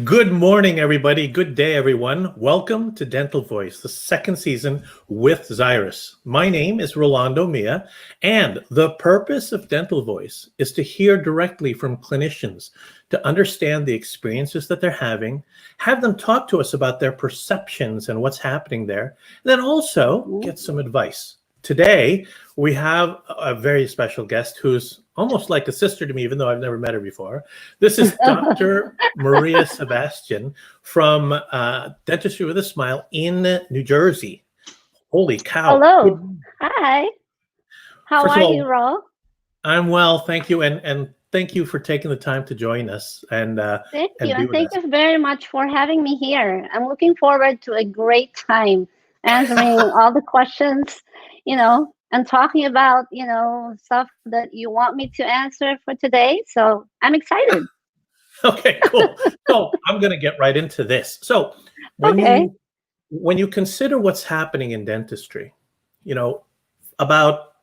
Good morning, everybody. Good day, everyone. Welcome to Dental Voice, the second season with Zyris. My name is Rolando Mia, and the purpose of Dental Voice is to hear directly from clinicians to understand the experiences that they're having, have them talk to us about their perceptions and what's happening there, and then also get some advice. Today, we have a very special guest who's almost like a sister to me, even though I've never met her before. This is Dr. Maria Sebastian from Dentistry with a Smile in New Jersey. Holy cow. Hello. Hi. How First of are all, you, Ro? I'm well, thank you. And thank you for taking the time to join us and Thank you. be And with thank us. you very much for having me here. I'm looking forward to a great time answering all the questions, and talking about, stuff that you want me to answer for today. So I'm excited. Okay, cool. So I'm going to get right into this. So when Okay. you consider what's happening in dentistry, about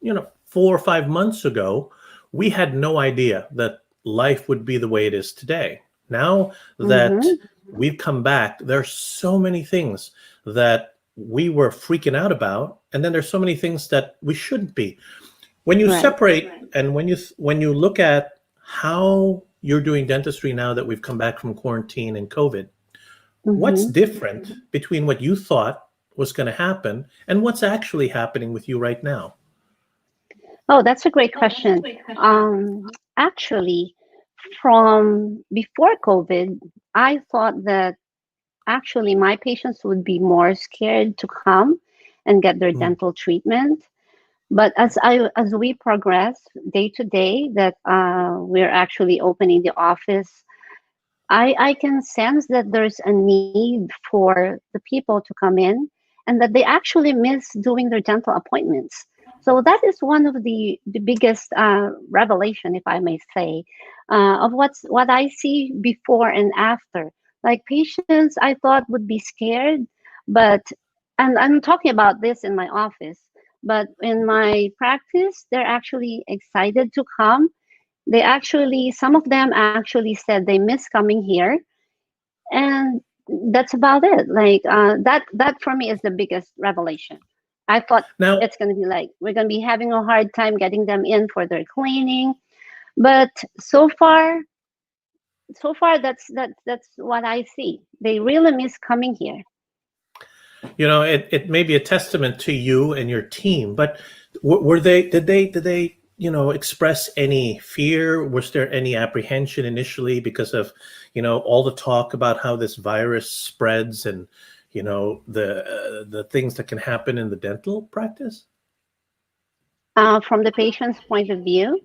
4 or 5 months ago, we had no idea that life would be the way it is today. Now that Mm-hmm. we've come back, there's so many things that we were freaking out about, and then there's so many things that we shouldn't be. When you Right. separate and when you look at how you're doing dentistry now that we've come back from quarantine and COVID, what's Mm-hmm. different between what you thought was going to happen and what's actually happening with you right now? Oh, that's a great question. Actually, from before COVID, I thought that actually my patients would be more scared to come and get their Mm. dental treatment. But as we progress day to day, that we're actually opening the office, I can sense that there's a need for the people to come in and that they actually miss doing their dental appointments. So that is one of the biggest revelation, if I may say, of what I see before and after. Like patients, I thought would be scared, but and I'm talking about this in my office, but in my practice, they're actually excited to come. Some of them actually said they miss coming here, and that's about it. Like that for me is the biggest revelation. I thought Now, it's going to be like we're going to be having a hard time getting them in for their cleaning, but so far that's what I see. They really miss coming here. it may be a testament to you and your team, but were they, did they, express any fear? Was there any apprehension initially because of, all the talk about how this virus spreads and, the things that can happen in the dental practice? From the patient's point of view,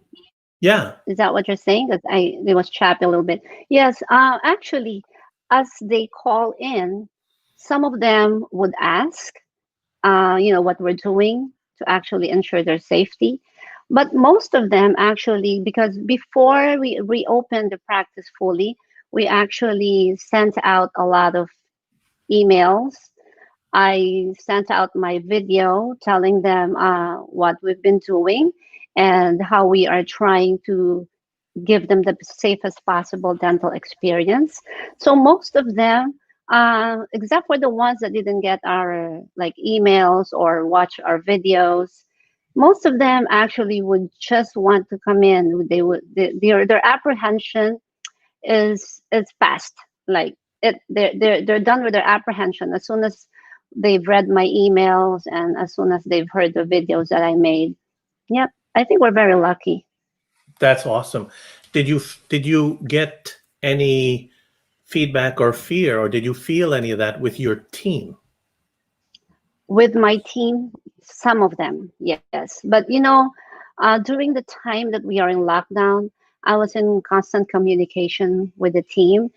Yeah. is that what you're saying? That it was choppy a little bit. Yes, actually, as they call in, some of them would ask, what we're doing to actually ensure their safety. But most of them actually, because before we reopened the practice fully, we actually sent out a lot of emails. I sent out my video telling them what we've been doing and how we are trying to give them the safest possible dental experience. So most of them, except for the ones that didn't get our like emails or watch our videos, most of them actually would just want to come in. Their apprehension is fast. Like they're done with their apprehension as soon as they've read my emails and as soon as they've heard the videos that I made. Yep, I think we're very lucky. That's awesome. Did you get any feedback or fear, or did you feel any of that with your team? With my team, some of them, yes. But during the time that we are in lockdown, I was in constant communication with the team,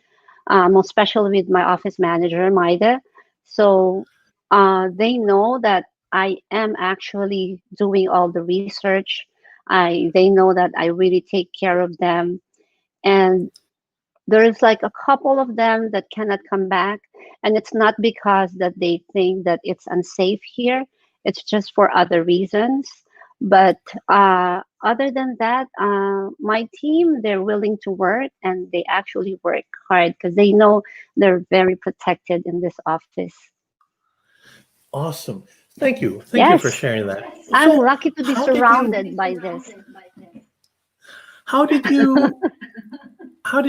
especially with my office manager, Maida. So they know that I am actually doing all the research. They know that I really take care of them, and there's like a couple of them that cannot come back, and it's not because that they think that it's unsafe here. It's just for other reasons. But other than that, my team, they're willing to work and they actually work hard because they know they're very protected in this office. Awesome. Thank you. Thank you for Yes, sharing that. I'm So, lucky to be how did you surrounded by this. how did you how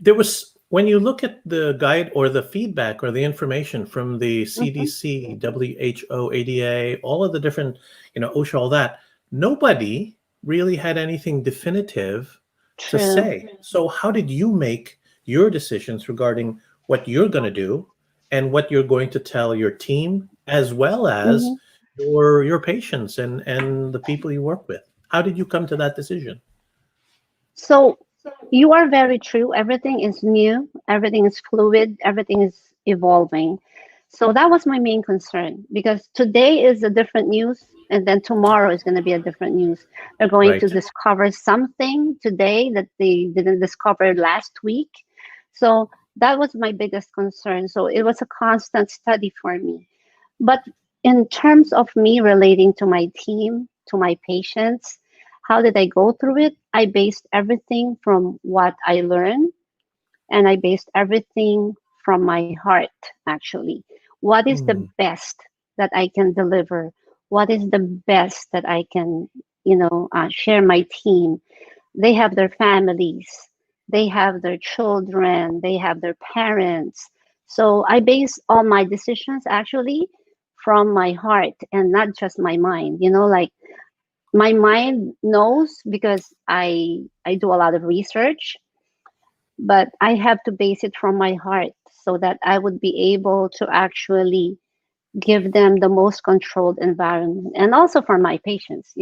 there was when you look at the guide or the feedback or the information from the Hmm. CDC, WHO, ADA, all of the different, OSHA, all that, nobody really had anything definitive to True. say. So how did you make your decisions regarding what you're going to do and what you're going to tell your team as well as Hmm. your patients and the people you work with? How did you come to that decision? So you are very true. Everything is new, everything is fluid, everything is evolving. So that was my main concern because today is a different news, and then tomorrow is going to be a different news. They're going to Right. discover something today that they didn't discover last week. So that was my biggest concern. So it was a constant study for me. But in terms of me relating to my team, to my patients, how did I go through it? I based everything from what I learned and I based everything from my heart, actually. What is the Hmm. best that I can deliver? What is the best that I can, share my team? They have their families, they have their children, they have their parents. So I base all my decisions actually from my heart and not just my mind. Like my mind knows because I do a lot of research, but I have to base it from my heart so that I would be able to actually give them the most controlled environment and also for my patients.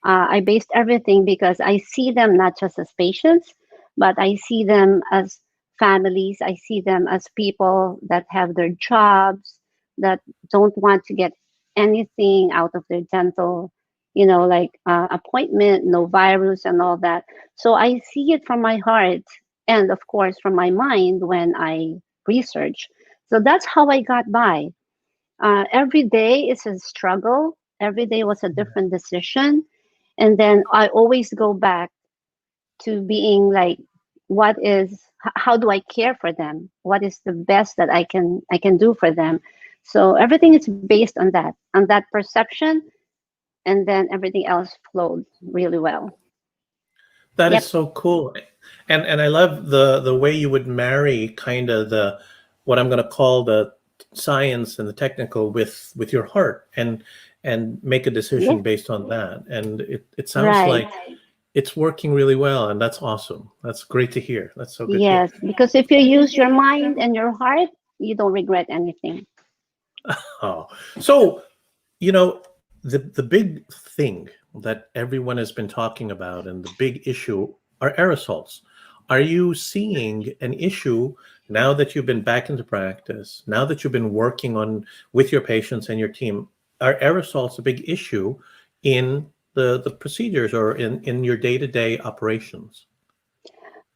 I based everything because I see them not just as patients, but I see them as families. I see them as people that have their jobs, that don't want to get anything out of their dental, like appointment, no virus, and all that. So I see it from my heart and, of course, from my mind when I research. So that's how I got by. Every day is a struggle, every day was a different decision, and then I always go back to being like, how do I care for them, what is the best that I can do for them. So everything is based on that perception, and then everything else flowed really well. That is Yep. so cool. And I love the way you would marry kind of the what I'm going to call the science and the technical with your heart and make a Yeah. decision based on that. And it sounds Right. like it's working really well, and that's awesome. That's great to hear. That's so good to hear. Yes, because if you use your mind and your heart, you don't regret anything. Oh, so the big thing that everyone has been talking about and the big issue are aerosols. Are you seeing an issue now that you've been back into practice, now that you've been working on with your patients and your team? Are aerosols a big issue in the procedures or in your day-to-day operations?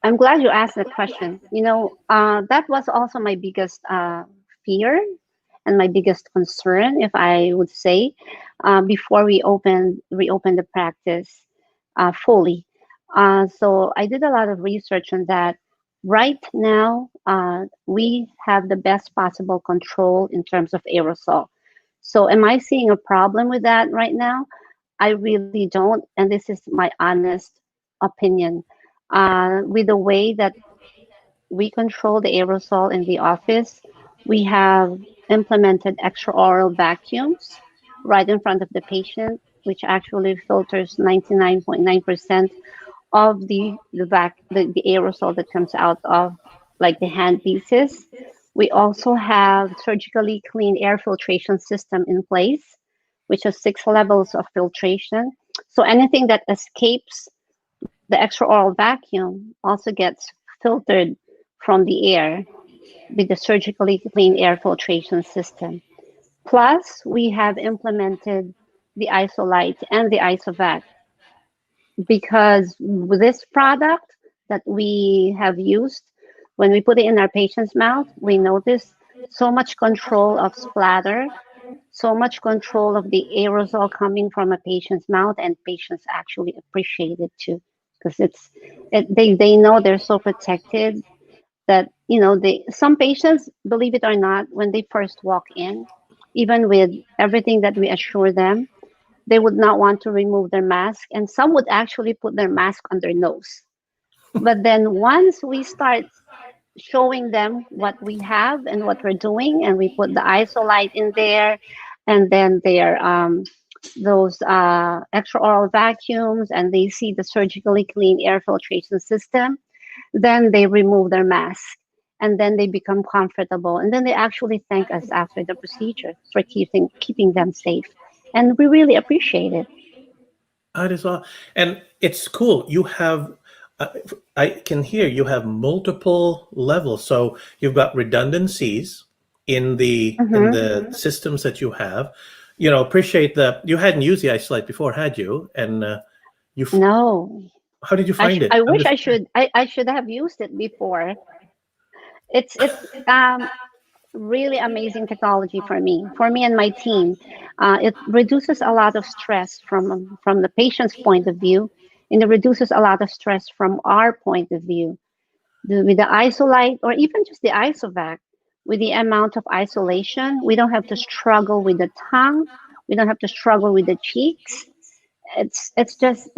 I'm glad you asked that question. That was also my biggest fear and my biggest concern, if I would say, before we reopened the practice fully. So I did a lot of research on that. Right now, we have the best possible control in terms of aerosol. So am I seeing a problem with that right now? I really don't, and this is my honest opinion. With the way that we control the aerosol in the office, we have implemented extraoral vacuums right in front of the patient, which actually filters 99.9% of the aerosol that comes out of like the hand pieces. We also have surgically clean air filtration system in place, which has 6 levels of filtration. So anything that escapes the extraoral vacuum also gets filtered from the air with the surgically clean air filtration system. Plus, we have implemented the Isolite and the Isovac because with this product that we have used, when we put it in our patient's mouth, we notice so much control of splatter, so much control of the aerosol coming from a patient's mouth, and patients actually appreciate it too, because they know they're so protected that, they, some patients, believe it or not, when they first walk in, even with everything that we assure them, they would not want to remove their mask, and some would actually put their mask on their nose. But then once we start showing them what we have and what we're doing, and we put the isolite in there, and then their those extraoral vacuums, and they see the surgically clean air filtration system, then they remove their mask, and then they become comfortable, and then they actually thank us after the procedure for keeping them safe, and we really appreciate it. That is all, and it's cool. You have, uh, I can hear you have multiple levels. So you've got redundancies in Hmm. the systems that you have. Appreciate that you hadn't used the isolite before, had you? And you, No, how did you find it? I I'm wish just I should have used it before. It's really amazing technology for me and my team. It reduces a lot of stress from the patient's point of view, and it reduces a lot of stress from our point of view. With the isolite, or even just the isovac, with the amount of isolation, we don't have to struggle with the tongue, we don't have to struggle with the cheeks. It's just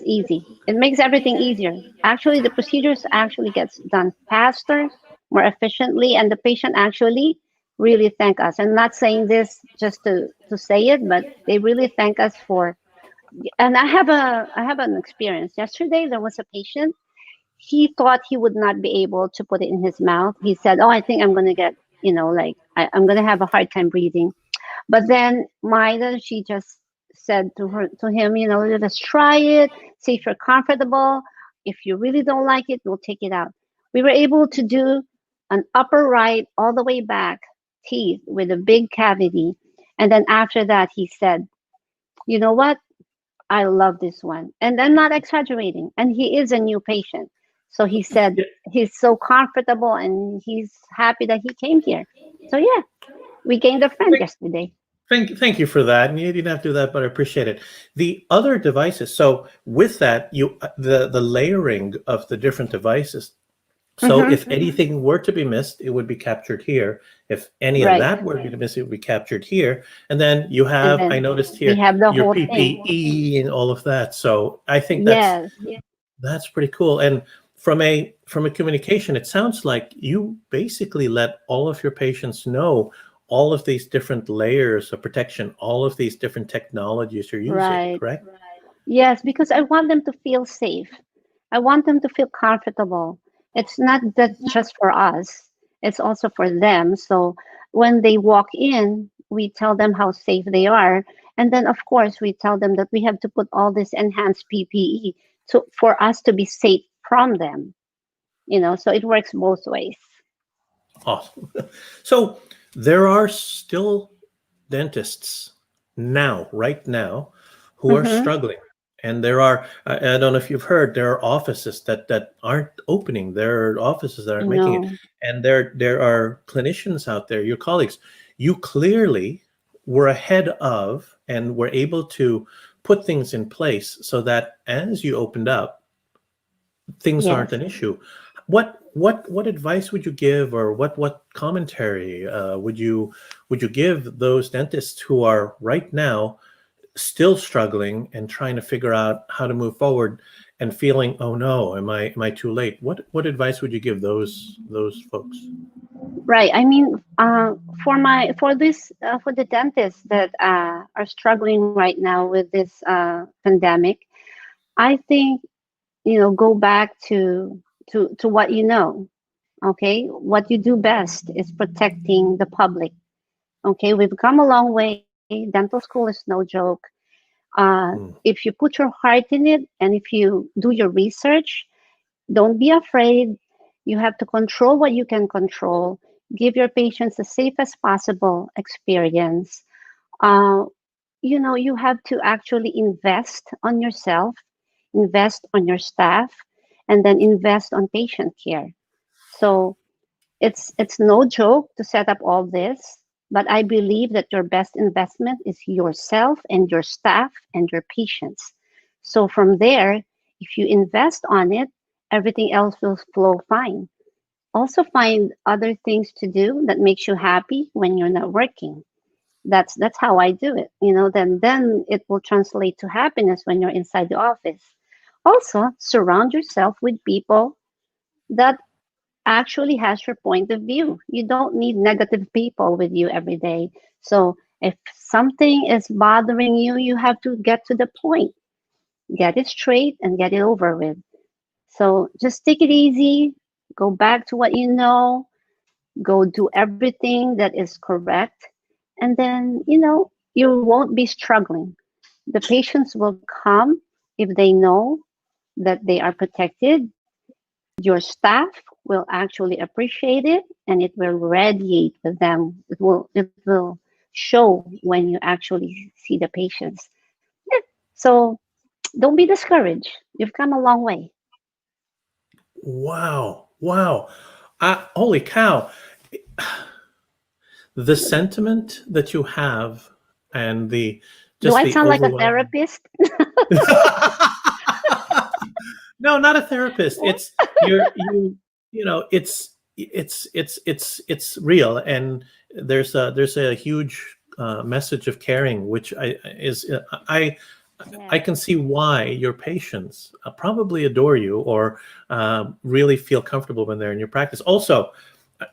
easy. It makes everything easier. Actually, the procedures actually gets done faster, more efficiently, and the patient actually really thank us. I'm not saying this just to say it, but they really thank us for. And I have an experience. Yesterday there was a patient. He thought he would not be able to put it in his mouth. He said, "Oh, I think I'm gonna get, like I'm gonna have a hard time breathing." But then Maida, she just said to him, let us try it, see if you're comfortable. If you really don't like it, we'll take it out. We were able to do an upper right all the way back teeth with a big cavity. And then after that, he said, "You know what? I love this one." And I'm not exaggerating. And he is a new patient. So he said yeah, he's so comfortable and he's happy that he came here. So yeah, we gained a friend thank, yesterday. thank you for that. And you didn't have to do that, but I appreciate it. The other devices. So with that, the layering of the different devices. So Hmm. if anything were to be missed, it would be captured here. If any of Right. that were to be missed, it would be captured here. And then you And have, I then noticed we here, have the your whole thing. PPE and all of that. So I think Yes. that's pretty cool. And from a communication, it sounds like you basically let all of your patients know all of these different layers of protection, all of these different technologies you're using, Right. correct? Yes, because I want them to feel safe. I want them to feel comfortable. It's not that just for us, it's also for them. So when they walk in, we tell them how safe they are. And then, of course, we tell them that we have to put all this enhanced PPE for us to be safe from them. So it works both ways. Awesome. So there are still dentists now, right now, who are Mm-hmm. struggling. And there are, I don't know if you've heard, there are offices that aren't opening. There are offices that aren't making it. No. And there are clinicians out there, your colleagues. You clearly were ahead of and were able to put things in place so that as you opened up, things aren't Yes. an issue. What advice would you give, or what commentary would you give those dentists who are right now still struggling and trying to figure out how to move forward and feeling, oh no, am I too late? What advice would you give those folks? Right. I mean, for the dentists that are struggling right now with this pandemic, I think go back to what you know. Okay, what you do best is protecting the public. Okay, we've come a long way. Dental school is no joke. Hmm. If you put your heart in it, and if you do your research, don't be afraid. You have to control what you can control. Give your patients the safest possible experience. Uh, you have to actually invest on yourself, invest on your staff, and then invest on patient care. So it's no joke to set up all this. But I believe that your best investment is yourself and your staff and your patients. So from there, if you invest on it, everything else will flow fine. Also find other things to do that makes you happy when you're not working. That's how I do it. Then it will translate to happiness when you're inside the office. Also, surround yourself with people that actually has your point of view. You don't need negative people with you every day. So if something is bothering you, you have to get to the point, get it straight, and get it over with. So just take it easy, go back to what you know, go do everything that is correct, and then, you won't be struggling. The patients will come if they know that they are protected. Your staff will actually appreciate it, and it will radiate with them. It will show when you actually see the patients. Yeah. So don't be discouraged. You've come a long way. Wow. Wow. Holy cow. The sentiment that you have and the Do just I the sound like a overwhelming. therapist? No, not a therapist. It's it's real, and there's a huge message of caring, which I Yes. can see why your patients probably adore you or really feel comfortable when they're in your practice. Also,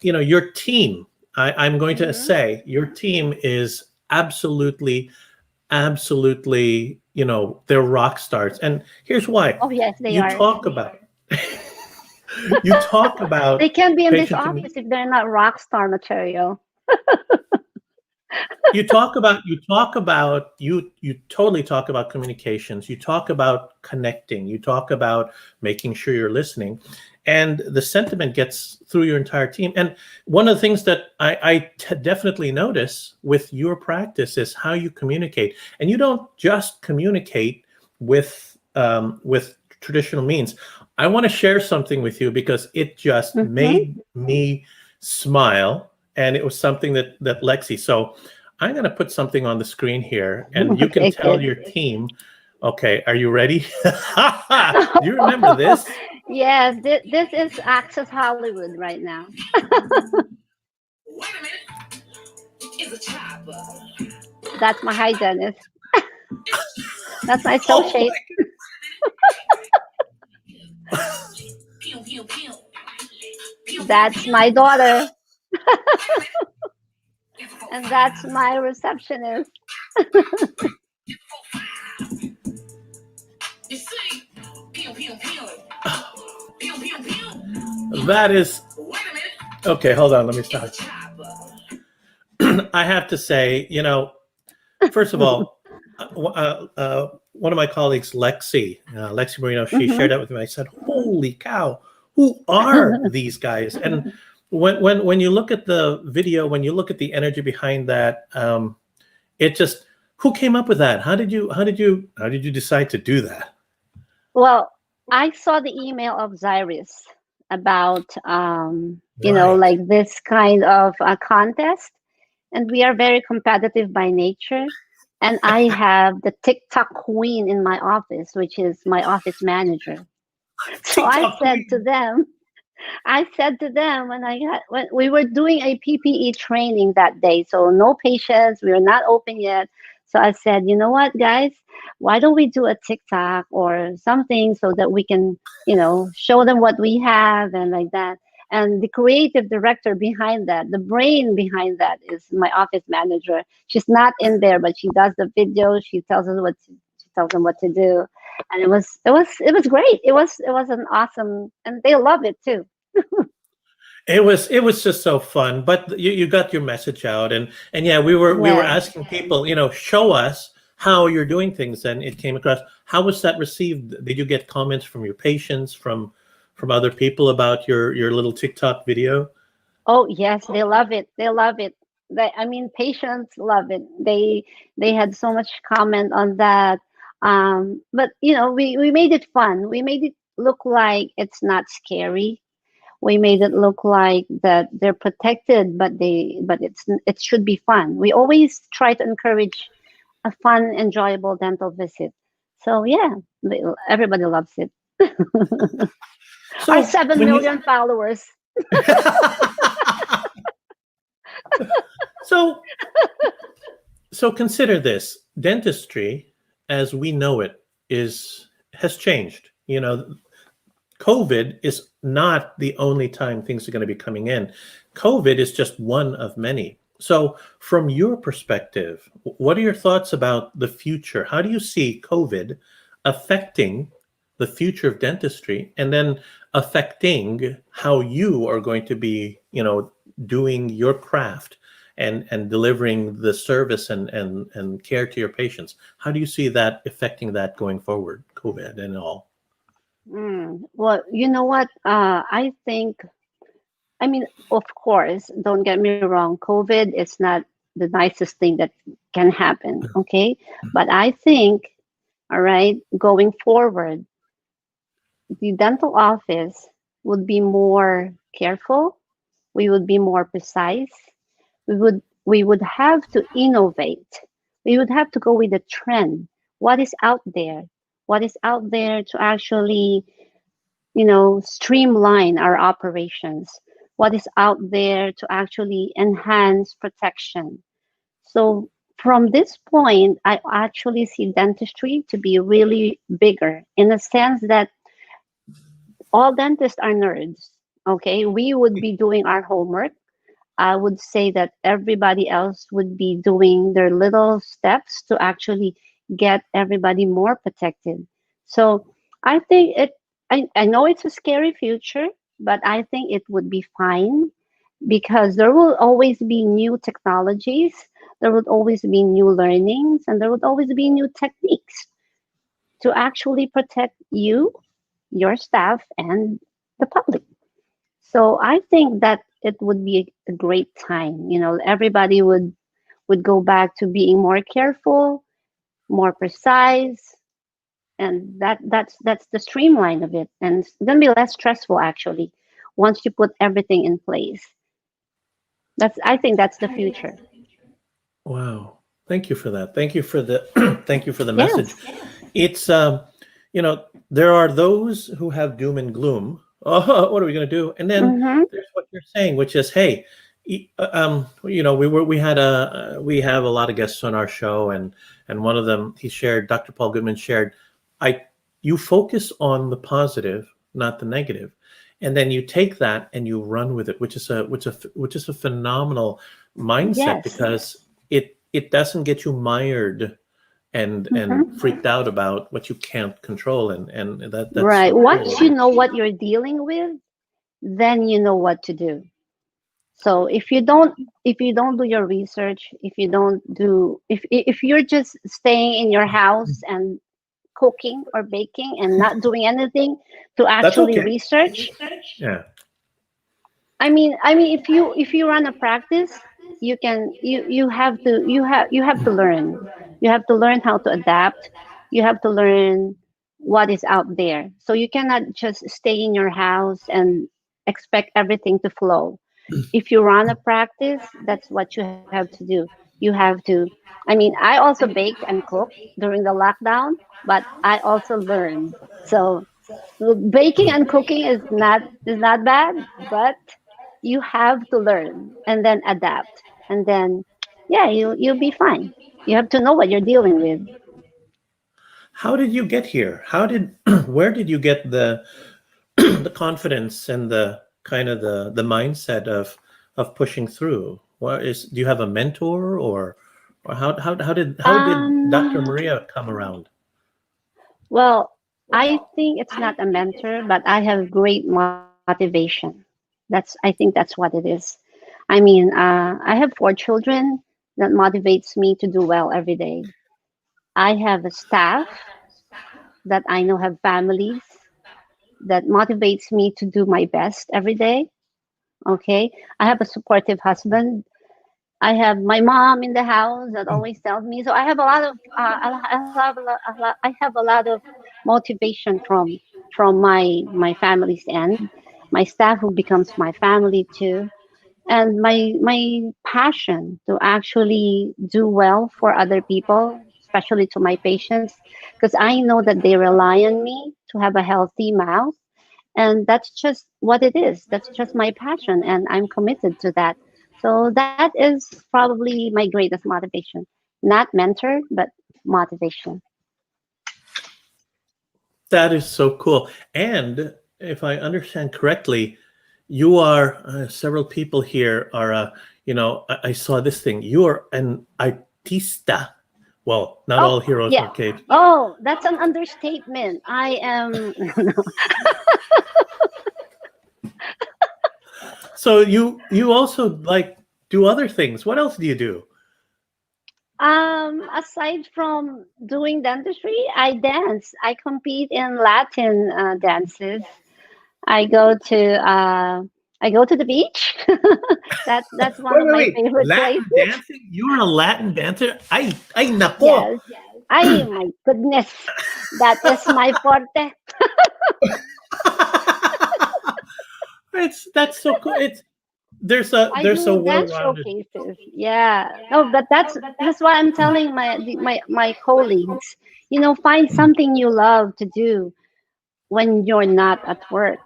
your team. I'm going to Hmm. say your team is absolutely, they're rock stars. And here's why. Oh, yes, they You are. talk about you talk They about can be in this patient office community. if they're not rock star material. You totally talk about communications. You talk about connecting. You talk about making sure you're listening, and the sentiment gets through your entire team. And one of the things that I definitely notice with your practice is how you communicate. And you don't just communicate with traditional means. I want to share something with you because it just Hmm. made me smile, and it was something that Lexi. So I'm going to put something on the screen here, and you can Okay, tell good. your team. Okay, are you ready? Do you remember this? Yes, this is Access Hollywood right now. Wait a minute. It's a chopper. That's my hygienist. That's my Oh associate. my! Pew, pew, pew. Pew, pew, That's pew. my daughter. Wait a minute. It's a And that's profile. my receptionist. It's a profile. You see? Pew, pew, pew. Pew, pew, pew. That is Wait a minute. okay. Hold on, let me It's a start. chopper. I have to say, first of all, one of my colleagues, Lexi Marino, she Hmm. shared that with me. I said, "Holy cow, who are these guys?" And when you look at the video, when you look at the energy behind that, it just who came up with that? How did you decide to do that? Well, I saw the email of Zyris about, Right. like this kind of a contest, and we are very competitive by nature. And I have the TikTok queen in my office, which is my office manager. So TikTok queen. I said to them when we were doing a PPE training that day, so no patients, we were not open yet. So I said, you know what, guys, why don't we do a TikTok or something so that we can, show them what we have and like that. And the creative director behind that, the brain behind that is my office manager. She's not in there, but she does the video. She tells them what to do, and it was great. It was an awesome, and they love it too. It was just so fun, but you got your message out, and yeah, we were Yes. asking people, show us how you're doing things, and it came across. How was that received? Did you get comments from your patients, from other people about your little TikTok video? Oh yes, they love it. They love it. I mean, patients love it. They had so much comment on that. But we made it fun. We made it look like it's not scary. We made it look like that they're protected, but it should be fun. We always try to encourage a fun, enjoyable dental visit. So yeah, everybody loves it. Our So seven when you million followers. so so consider this: dentistry, as we know it, is has changed. COVID is not the only time things are going to be coming in. COVID is just one of many. So, from your perspective, what are your thoughts about the future? How do you see COVID affecting the future of dentistry and then affecting how you are going to be, doing your craft and delivering the service and care to your patients? How do you see that affecting that going forward, COVID and all? Well, you know what? I think, I mean, of course, don't get me wrong, COVID is not the nicest thing that can happen, okay? But I think, all right, going forward, the dental office would be more careful, we would be more precise, we would have to innovate. We would have to go with the trend. What is out there? What is out there to actually streamline our operations, what is out there to actually enhance protection. So from this point, I actually see dentistry to be really bigger in the sense that all dentists are nerds. Okay, we would be doing our homework. I would say that everybody else would be doing their little steps to actually get everybody more protected. So I think I know it's a scary future, but I think it would be fine because there will always be new technologies, there would always be new learnings, and there would always be new techniques to actually protect you, your staff, and the public. So I think that it would be a great time. Everybody would go back to being more careful, more precise, and that's the streamline of it. And it's gonna be less stressful actually once you put everything in place. I think that's the future. Wow. Thank you for that. Thank you for the thank you for the message. Yes. It's there are those who have doom and gloom. Oh, what are we going to do? And then Mm-hmm. there's what you're saying, which is, hey, we have a lot of guests on our show, and one of them Dr. Paul Goodman shared, I you focus on the positive, not the negative, and then you take that and you run with it, which is a phenomenal mindset Yes. because it doesn't get you mired and Mm-hmm. freaked out about what you can't control, and that's Right. so Once you cool. know what you're dealing with, then you know what to do. So if you don't do your research, if you're just staying in your house and cooking or baking and not doing anything to That's actually okay. research, Yeah. I mean if you run a practice, you have to learn. You have to learn how to adapt. You have to learn what is out there. So you cannot just stay in your house and expect everything to flow. If you run a practice, that's what you have to do. You have to, I also baked and cooked during the lockdown, but I also learned. So baking and cooking is not bad, but you have to learn and then adapt. And then yeah, you'll be fine. You have to know what you're dealing with. How did you get here? Where did you get the confidence and the kind of the mindset of pushing through? Do you have a mentor, or how did Dr. Um Maria come around? well, I think it's not a mentor, but I have great motivation. I think that's what it is. I have 4 children that motivates me to do well every day. I have a staff that I know have families that motivates me to do my best every day. Okay. I have a supportive husband. I have my mom in the house that always tells me. So I have a lot of I have a lot of motivation from my family's end. my staff who becomes my family too, and my passion to actually do well for other people, especially to my patients, because I know that they rely on me to have a healthy mouth, and that's just what it is. That's just my passion, and I'm committed to that. So that is probably my greatest motivation. Not mentor, but motivation. That is so cool. And if I understand correctly, you are several people here are I saw this thing. You are an artista. Well, not Oh, all heroes yeah. are caped. Oh, that's an understatement. I am. So you also like do other things. What else do you do? Aside from doing dentistry, I dance. I compete in Latin dances. I go to uh, I go to the beach. That's one Wait, of wait, my wait. favorite Latin places. dancing? You're a Latin dancer? Ay nako. Yes. Ay, my goodness. That is my forte. It's that's so cool. It's I there's a do dance well-rounded. showcases. Yeah. No, but that's why I'm telling my colleagues, find something you love to do when you're not at work.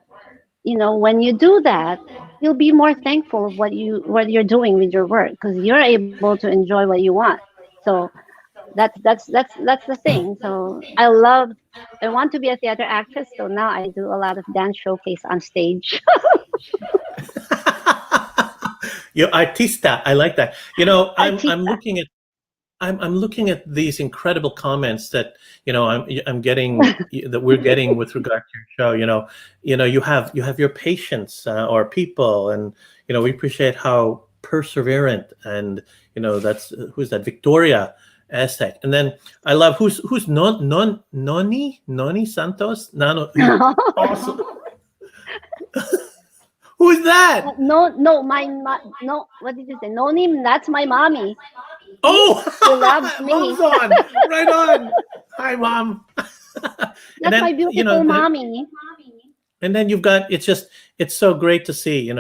When you do that, you'll be more thankful of what you're doing with your work because you're able to enjoy what you want. So that's the thing. So I want to be a theater actress, so now I do a lot of dance showcase on stage. Yo, artista. I like that. I'm Artista. looking at I'm looking at these incredible comments that I'm getting that we're getting with regard to your show. You have your patients or people, and we appreciate how perseverant and that's who's that Victoria Aztec, and then I love who's Noni Santos Nano. Awesome. Who's that? No, no, no. What did you say? No name. That's my mommy. See, Oh, she loves mom's me. on. Right on. Hi, mom. And That's then, my beautiful mommy. you've got, it's so great to see,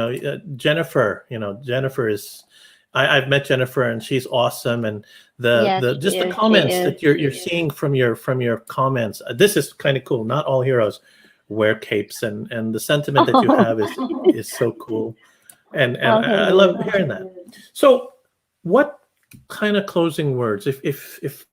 Jennifer, Jennifer is, I've met Jennifer and she's awesome. And Yes, the, she just the is. She comments is. that you're seeing from your comments, this is kind of cool. Not all heroes wear capes, and the sentiment that you have is so cool. And Well, I thank love you. hearing that. So what kind of closing words, if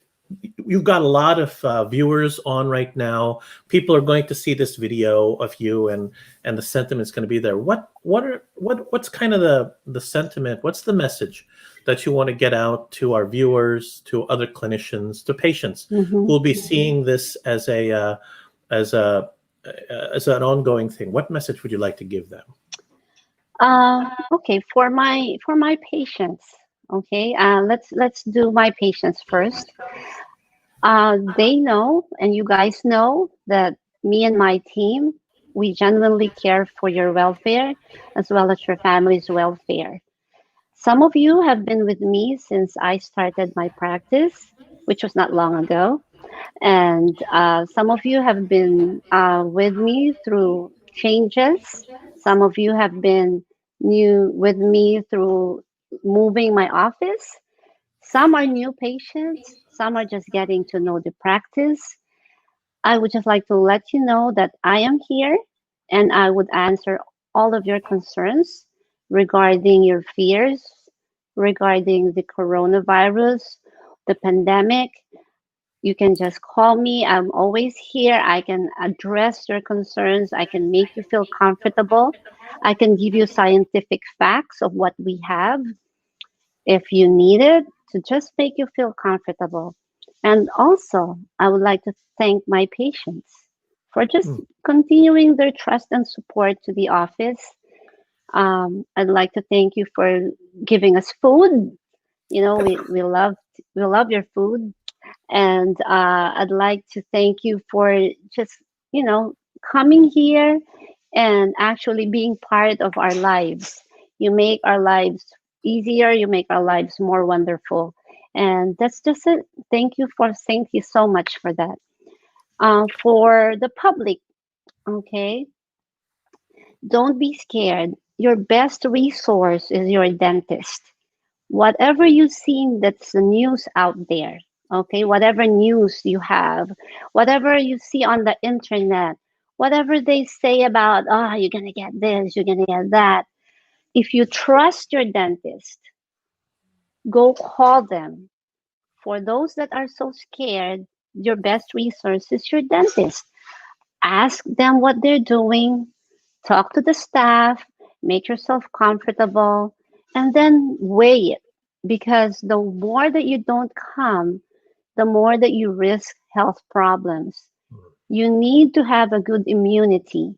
you've got a lot of viewers on right now, people are going to see this video of you, and the sentiment's going to be there. What's kind of the sentiment, what's the message that you want to get out to our viewers, to other clinicians, to patients who Hmm. will be seeing this as a as an ongoing thing? What message would you like to give them? Okay, for my patients. Okay, let's do my patients first. They know, and you guys know that me and my team, we genuinely care for your welfare as well as your family's welfare. Some of you have been with me since I started my practice, which was not long ago. And some of you have been with me through changes. Some of you have been new with me through moving my office. Some are new patients. Some are just getting to know the practice. I would just like to let you know that I am here and I would answer all of your concerns regarding your fears, regarding the coronavirus, the pandemic. You can just call me. I'm always here. I can address your concerns. I can make you feel comfortable. I can give you scientific facts of what we have if you need it to just make you feel comfortable. And also, I would like to thank my patients for just Hmm. continuing their trust and support to the office. I'd like to thank you for giving us food. We love your food, and I'd like to thank you for just you know coming here and actually being part of our lives. You make our lives easier. You make our lives more wonderful, and that's just it. Thank you so much for that. For the public, okay, Don't be scared. Your best resource is your dentist. Whatever you see that's the news out there, okay, whatever news you have, whatever you see on the internet, whatever they say about, oh, you're going to get this, you're going to get that. If you trust your dentist, go call them. For those that are so scared, your best resource is your dentist. Ask them what they're doing, talk to the staff, make yourself comfortable, and then weigh it. Because the more that you don't come, the more that you risk health problems. You need to have a good immunity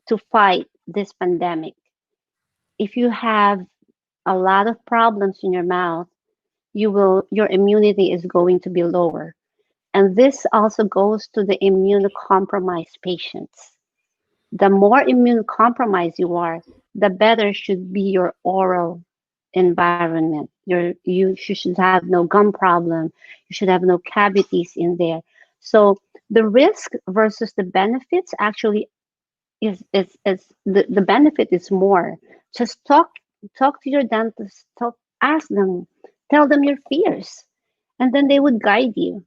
to fight this pandemic. If you have a lot of problems in your mouth, your immunity is going to be lower. And this also goes to the immunocompromised patients. The more immunocompromised you are, the better should be your oral environment. You should have no gum problem. You should have no cavities in there. So the risk versus the benefits actually is the benefit is more. Just talk to your dentist, ask them, tell them your fears, and then they would guide you.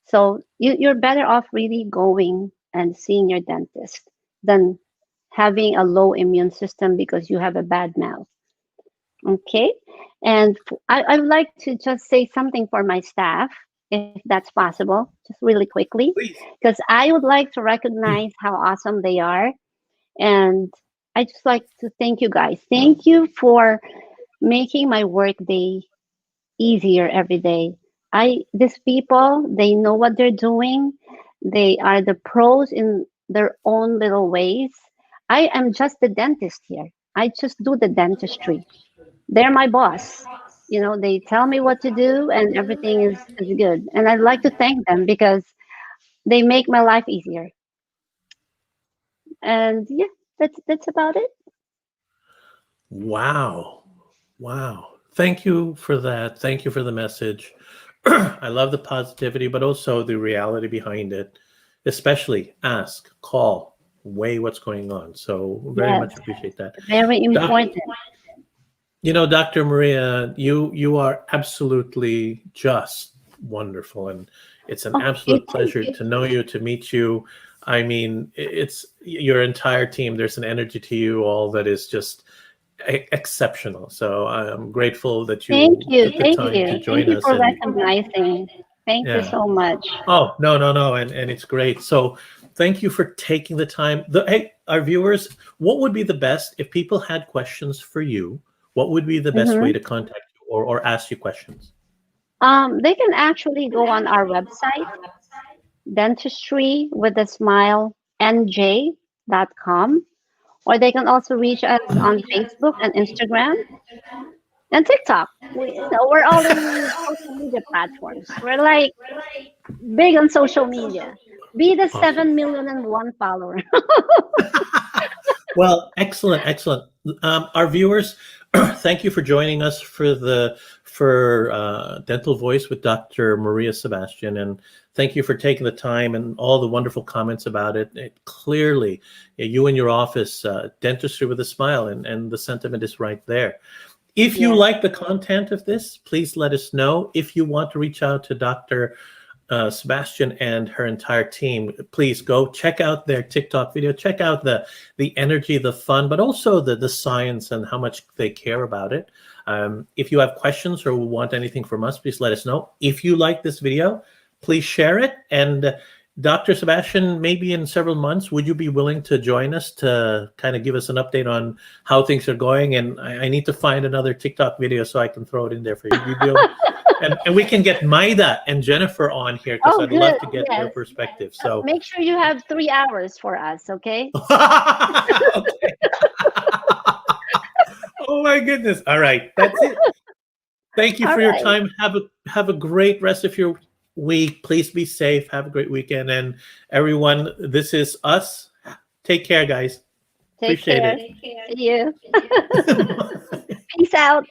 So you're better off really going and seeing your dentist than having a low immune system because you have a bad mouth. Okay. And I would like to just say something for my staff, if that's possible, just really quickly, Please. because I would like to recognize how awesome they are. And I just like to thank you guys. Thank you for making my work day easier every day. These people, they know what they're doing. They are the pros in their own little ways. I am just the dentist here. I just do the dentistry. They're my boss. They tell me what to do and everything is good. And I'd like to thank them because they make my life easier. And yeah, that's about it. Wow. Wow. Thank you for that. Thank you for the message. I love the positivity, but also the reality behind it. Especially ask, call, weigh what's going on. So very Yes, much appreciate that. very important. Dr. Maria, you are absolutely just wonderful, and it's an Oh, absolute thank pleasure you. to know you, to meet you. I mean, it's your entire team. There's an energy to you all that is just exceptional. So I'm grateful that Thank you you. took the Thank time you. to Thank join you us. for And recognizing. Thank you yeah. so much. Oh, no. And it's great. So thank you for taking the time. Hey, our viewers, what would be the best if people had questions for you? What would be the best way Hmm. to contact you or ask you questions? They can actually go on our website, dentistry with a smile nj.com, or they can also reach us on Facebook and Instagram and TikTok. We're all in social media platforms. We're like big on social media. Be the Awesome. 7,000,001 follower. Well, excellent. Our viewers, thank you for joining us for Dental Voice with Dr. Maria Sebastian, and thank you for taking the time and all the wonderful comments about it. Clearly, you and your office, dentistry with a smile, and the sentiment is right there. If you Yes. like the content of this, please let us know. If you want to reach out to Dr. Sebastian and her entire team, please go check out their TikTok video. Check out the energy, the fun, but also the science and how much they care about it. If you have questions or want anything from us, please let us know. If you like this video, please share it. And Dr. Sebastian, maybe in several months, would you be willing to join us to kind of give us an update on how things are going? And I need to find another TikTok video so I can throw it in there for you. You do. And we can get Maida and Jennifer on here because Oh, I'd love good. to get their Yes. perspective. So Make sure you have 3 hours for us, okay? okay. Oh my goodness. All right. That's it. Thank you All for your right. time. Have a great rest of your week. Please be safe. Have a great weekend. And everyone, this is us. Take care, guys. Take Appreciate care. it. See you. Peace out.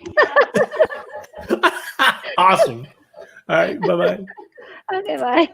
Awesome. All right. Bye-bye. Okay, bye.